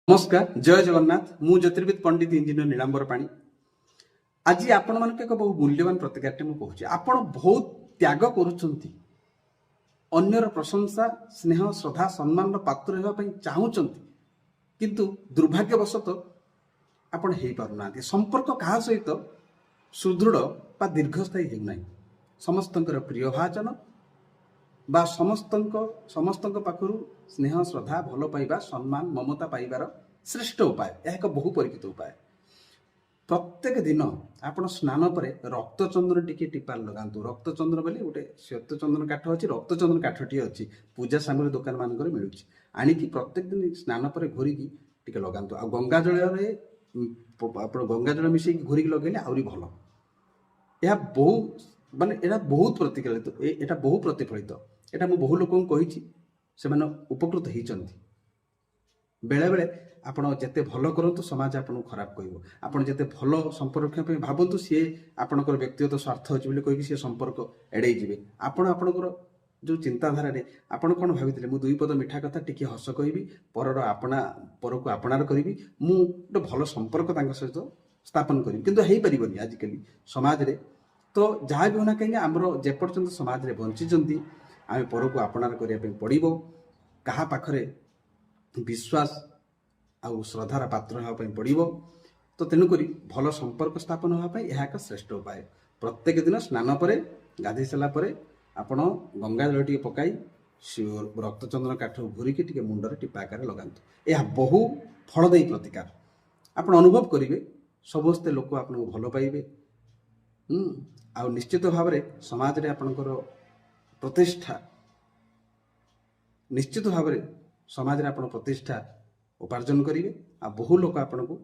नमस्कार जय जगन्नाथ मु ज्योतिर्विद पंडित इंजीनियर नीलांबर पाणी आज आपण मान एक बहु मूल्यवान प्रतिक्रिया मुझे कहूँ आपण बहुत त्याग करुँच अन्यर प्रशंसा स्नेह श्रद्धा सम्मान पात्र होगापी चाहूँगी किंतु दुर्भाग्यवशत आपण हो पारना संपर्क क्या सहित सुदृढ़ बा दीर्घस्थायी होना समस्त प्रिय भाजन बा समस्त पाखु स्नेह श्रद्धा भल पाइबा सम्मान ममता पाइबार श्रेष्ठ उपाय यह एक बहु परिचित उपाय। प्रत्येक दिन आपण स्नान पर रक्तचंद्र टिके टीपार लगातु। रक्तचंद्र बोले गोटे श्वेतचंद्र काठ अच्छी रक्तचंद्र काठटी अच्छी पूजा सामग्री दुकान मान मिलूँ आणिकी प्रत्येक दिन स्नान पर घोरिकी टिके लगातु। आ गंगा जल गंगा जल मिसेक घोरिकी लगेले आहरी भल। यह बहु माने एटा बहुत प्रतिफलित एटा बहु प्रतिफलित एटा मु बहु लोक कही से उपकृत होती। बेले बेले आपण जिते भल करूँ समाज आपको खराब कह आप जिते भल संपर्क भावतु सी आपंकर व्यक्तिगत स्वार्थ अच्छे कहीकि सी संपर्क एड़े जी आपणकर जो चिंताधारा आपड़ कौन भाई मुझे दुई पद मिठा कथा टी हस कहि पर आपना पर को आपणार करी मुझे भल संपर्क सहित स्थापन करी किंतु हो पारनि आजिकल समाज रे। तो जहाँ भी होना कहीं आमर जेपर्यंत समाज में बंची आम पर को आपणार करने पड़ो क्या पाखरे विश्वास आउ श्रद्धार पात्र होगापी पड़ो। तो तेणुक भल संपर्क स्थापन होगापी यह एक श्रेष्ठ उपाय। प्रत्येक दिन स्नान पर गाधे सारापर आपण गंगा जल टी पकाई रक्तचंद्र काठ घूरिकी टी मुंडर टीपा आकार लगातु। यह बहु फलदायी प्रतिकार आप अनुभव करेंगे समस्ते लोक आपको भल पाइबे। आ निश्चित भाव में समाज रे आपणकर प्रतिष्ठा निश्चित भाव में समाज रे आपण प्रतिष्ठा उपार्जन करेंगे। आ बहु लोक आपन को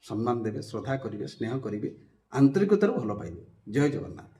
सम्मान देवे श्रद्धा करेंगे स्नेह करेंगे आंतरिकतार भल पाइबे। जय जगन्नाथ।